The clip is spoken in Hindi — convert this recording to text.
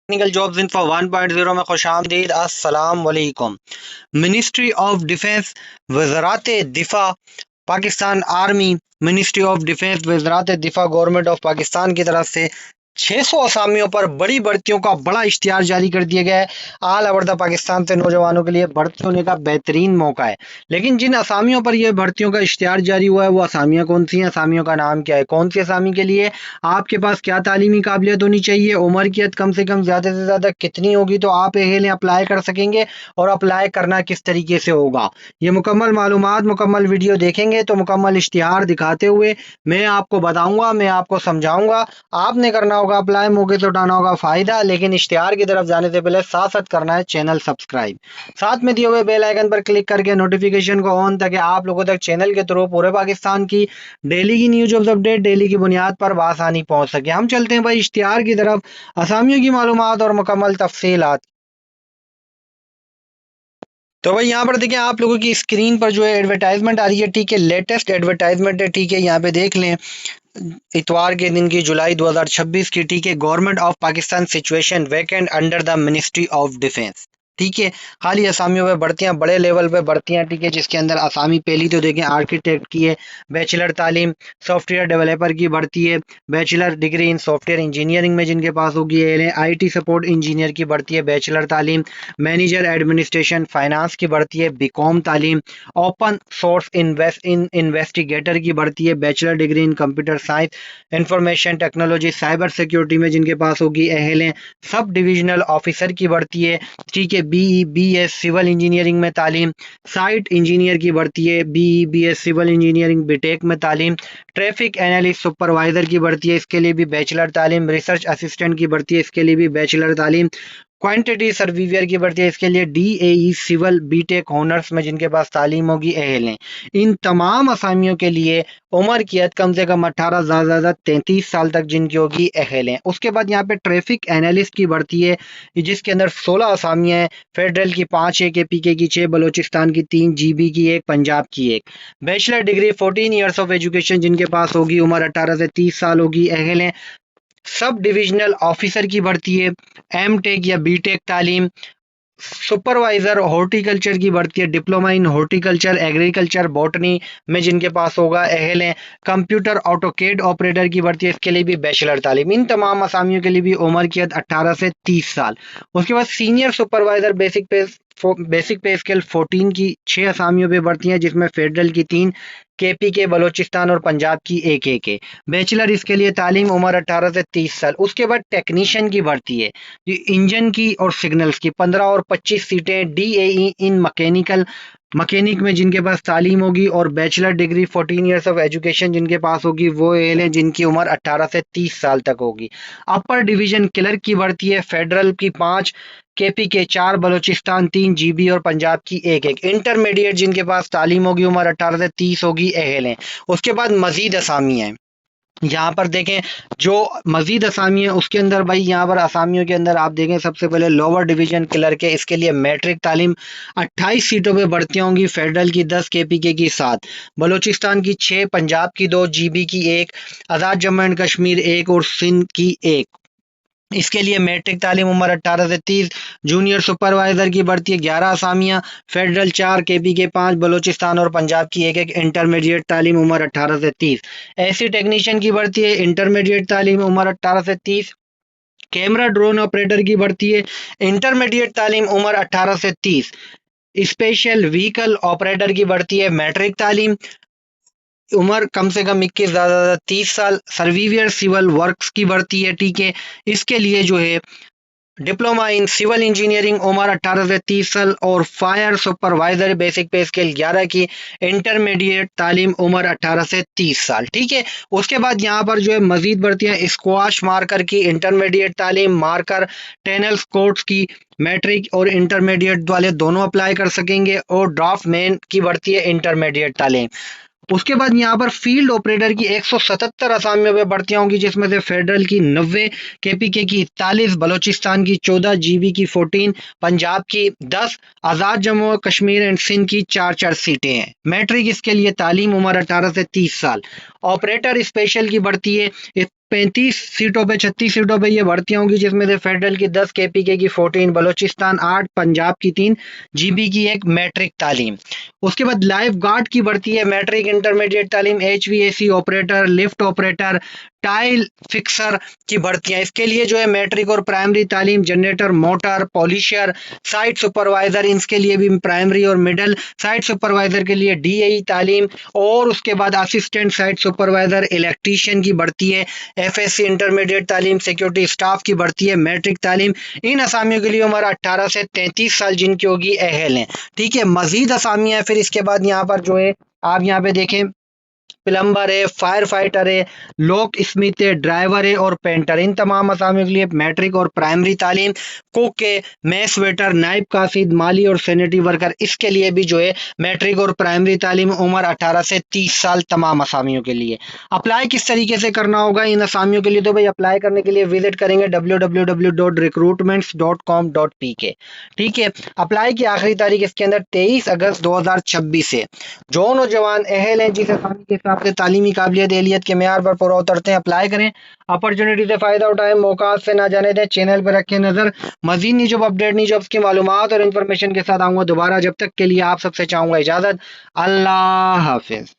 टेक्निकल जॉब्स इन्फो 1.0 में खुशामदीद। अस्सलाम वालेकुम। मिनिस्ट्री ऑफ डिफेंस, वज़ारत दिफा Pakistan army, ministry of defence वज़ारत दिफा गवर्नमेंट ऑफ पाकिस्तान की तरफ से 600 असामियों पर बड़ी भर्तियों का बड़ा इश्तिहार जारी कर दिया गया है। आल ओवर द पाकिस्तान से नौजवानों के लिए भर्ती होने का बेहतरीन मौका है। लेकिन जिन असामियों पर यह भर्तियों का इश्तिहार जारी हुआ है वो असामियाँ कौन सी हैं, असामियों का नाम क्या है, कौन सी असामी के लिए आपके पास क्या तालीमी काबिलियत होनी चाहिए, उम्र की हद कम से कम ज़्यादा से ज़्यादा कितनी होगी तो आप ये अप्लाई कर सकेंगे, और अप्लाई करना किस तरीके से होगा, ये मुकम्मल मालूमात मुकम्मल वीडियो देखेंगे तो मुकम्मल इश्तिहार दिखाते हुए मैं आपको बताऊंगा, मैं आपको समझाऊंगा। आपने करना होगा अप्लाई, मौके से उठाना होगा फायदा, लेकिन इश्तिहार की तरफ जाने से पहले साथ साथ करना है चैनल सब्सक्राइब, साथ में दिए हुए बेल आइकन पर क्लिक करके नोटिफिकेशन को ऑन, ताकि आप लोगों तक चैनल के थ्रू पूरे पाकिस्तान की डेली की न्यूज अपडेट डेली की बुनियाद पर बआसानी पहुंच सके। हम चलते हैं भाई इश्तिहार की तरफ, असामियों की मालूमात और मुकम्मल तफसीलात। तो भाई यहाँ पर देखिए आप लोगों की स्क्रीन पर जो है एडवर्टाइजमेंट आ रही है, ठीक है, लेटेस्ट एडवर्टाइजमेंट है, ठीक है, यहाँ पे देख लें। इतवार के दिन की जुलाई 2026 की, ठीक है, government of Pakistan situation vacant under the ministry of defence, ठीक है। खाली असामियों पे भर्तियां, बड़े लेवल पे भर्तियां, ठीक है, जिसके अंदर असामी पहली तो देखें आर्किटेक्ट की है, बैचलर तालीम, सॉफ्टवेयर डेवलपर की भर्ती है, bachelor degree in software engineering में जिनके पास होगी, आईटी सपोर्ट इंजीनियर की भर्ती है, बैचलर तालीम, मैनेजर एडमिनिस्ट्रेशन फाइनेंस की भर्ती है, बीकॉम तालीम, ओपन सोर्स इन्वेस्टिगेटर की भर्ती है, bachelor degree in computer science, information technology, cyber security में जिनके पास होगी अहल हैं, सब डिविजनल ऑफिसर की भर्ती है, ठीक है, बीई बीएस सिविल इंजीनियरिंग में तालीम, साइट इंजीनियर की भर्ती है, BE BS civil engineering BTech में तालीम, ट्रैफिक एनालिस्ट सुपरवाइजर की भर्ती है, इसके लिए भी बैचलर तालीम, रिसर्च असिस्टेंट की भर्ती है, इसके लिए भी बैचलर तालीम, क्वांटिटी सर्विवियर की भर्ती है, इसके लिए डीएई सिविल बीटेक ऑनर्स में जिनके पास तालीम होगी अहल हैं। इन तमाम असामियों के लिए उम्र की हद कम से कम 18 ज़्यादा 33 साल तक जिनकी होगी अहल हैं। उसके बाद यहाँ पे ट्रैफिक एनालिस्ट की भर्ती है, जिसके अंदर 16 असामियाँ हैं, फेडरल की 5, एक एपीके की 6, बलोचिस्तान की 3, जीबी की 1, पंजाब की 1, bachelor degree 14 years of education जिनके पास होगी, उम्र 18 से 30 साल होगी, अहल हैं। सब डिविजनल ऑफिसर की भर्ती है, एम टेक या बी टेक तालीम, सुपरवाइजर हॉर्टिकल्चर की भर्ती है, diploma in horticulture agriculture botany में जिनके पास होगा अहल हैं। कंप्यूटर ऑटोकेड ऑपरेटर की भर्ती है, इसके लिए भी बैचलर तालीम। इन तमाम असामियों के लिए भी उम्र की हद 18 से 30 साल। उसके बाद सीनियर सुपरवाइजर बेसिक पे स्केल 14 की 6 असामियों पे भर्ती हैं, जिसमें फेडरल की 3, केपी के बलोचिस्तान और पंजाब की एक है। बैचलर इसके लिए तालीम, उम्र 18 से 30 साल। उसके बाद टेक्नीशियन की भर्ती है, इंजन की और सिग्नल्स की 15 और 25 सीटें, डीएई इन मैकेनिक में जिनके पास तालीम होगी, और bachelor degree 14 years of education जिनके पास होगी वो एल हैं जिनकी उम्र 18 से 30 साल तक होगी। अपर डिवीजन क्लर्क की भर्ती है, फेडरल की 5, केपी के 4, बलोचिस्तान 3, जीबी और पंजाब की एक। इंटरमीडिएट जिनके पास तालीम होगी, उम्र 18 से 30 होगी, अहल हैं। उसके बाद मजीद असामी है, यहाँ पर देखें जो मजीद असामी है उसके अंदर भाई, यहाँ पर असामियों के अंदर आप देखें सबसे पहले लोअर डिवीजन क्लर्क है, इसके लिए मैट्रिक तालीम, 28 सीटों पे भर्तियां होंगी, फेडरल की 10, केपीके की 7, बलोचिस्तान की 6, पंजाब की 2, जीबी की 1, आज़ाद जम्मू एंड कश्मीर 1 और सिंध की 1। इसके लिए मैट्रिक तालीम, उम्र 18 से 30। जूनियर सुपरवाइजर की भर्ती है, 11 असामियाँ, फेडरल 4, केपी के 5, बलोचिस्तान और पंजाब की एक। इंटरमीडिएट तालीम, उम्र 18 से 30। ऐसी टेक्नीशियन की भर्ती है, इंटरमीडिएट तालीम, उम्र 18 से 30। कैमरा ड्रोन ऑपरेटर की भर्ती है, इंटरमीडिएट तालीम, उम्र 18 से 30। स्पेशल व्हीकल ऑपरेटर की भर्ती है, मैट्रिक तालीम, उम्र कम से कम 21 ज़्यादा 30 साल। सर्विवियर सिविल वर्क्स की भर्ती है, ठीक है, इसके लिए जो है डिप्लोमा इन सिविल इंजीनियरिंग, उम्र 18 से 30 साल, और फायर सुपरवाइजर बेसिक पे स्केल 11 की, इंटरमीडिएट तालीम, उम्र 18 से 30 साल, ठीक है। उसके बाद यहाँ पर जो है मजीद भर्तियाँ, स्क्वाश मार्कर की इंटरमीडिएट तालीम, मार्कर टेनल्स कोर्ट्स की मैट्रिक और इंटरमीडिएट वाले दोनों अप्लाई कर सकेंगे, और ड्राफ्ट मैन की भर्ती है, इंटरमीडिएट तालीम। उसके बाद यहाँ पर फील्ड ऑपरेटर की 177 असामियों में भर्तियां होंगी, जिसमें से फेडरल की 90, केपीके की 41, बलोचिस्तान की 14, जीबी की 14, पंजाब की 10, आज़ाद जम्मू और कश्मीर एंड सिंध की 4 सीटें हैं। मैट्रिक इसके लिए तालीम, उम्र 18 से 30 साल। ऑपरेटर स्पेशल की भर्ती है, 35 सीटों पे 36 सीटों पे ये भर्तियां होंगी, जिसमें से फेडरल की 10, केपीके की 14, बलोचिस्तान 8, पंजाब की 3, जीबी की 1 मैट्रिक तालीम। उसके बाद लाइफ गार्ड की भर्ती है, मैट्रिक इंटरमीडिएट तालीम, HVAC operator, lift operator, tile fixer की भर्तियां। इसके लिए जो है मैट्रिक और प्राइमरी तालीम, generator, motor, polisher, site supervisor, इसके लिए भी प्राइमरी और मिडल, साइट सुपरवाइजर के लिए डीएई तालीम, और उसके बाद असिस्टेंट साइट सुपरवाइजर, इलेक्ट्रीशियन की भर्ती है, एफएससी इंटरमीडिएट तालीम, सिक्योरिटी स्टाफ की भर्ती है, मैट्रिक तालीम। इन असामियों के लिए उम्र 18 से 33 साल जिनकी होगी अहल है। ठीक है, मजीद असामियां फिर इसके बाद यहाँ पर जो है आप यहाँ पे देखें, प्लम्बर है, फायर फाइटर है, लॉक स्मिथ है, ड्राइवर है और पेंटर। इन तमाम असामियों के लिए मैट्रिक और प्राइमरी तालीम। कुक है, मैस वेटर, नाइब कासिद, माली और सैनिटरी वर्कर, इसके लिए भी जो है मैट्रिक और प्राइमरी तालीम, उम्र 18 से 30 साल तमाम असामियों के लिए। अप्लाई किस तरीके से करना होगा इन असामियों के लिए? तो भाई अप्लाई करने के लिए विजिट करेंगे www.recruitments.com.pk। ठीक है, अप्लाई की आखिरी तारीख इसके अंदर 23 अगस्त 2026 है। जो नौजवान अहल हैं, जिस आसामी के हिसाब से तालीमी काबिलियत एलियत के मैार पर पूरा उतरते हैं, अप्लाई करें, अपॉर्चुनिटी से फ़ायदा उठाएं, मौका से ना जाने दें। चैनल पर रखें नज़र, मजीद new job update, new jobs की मालूमात और इन्फॉर्मेशन के साथ आऊँगा दोबारा। जब तक के लिए आप सबसे चाहूँगा इजाज़त। अल्लाह हाफिज़।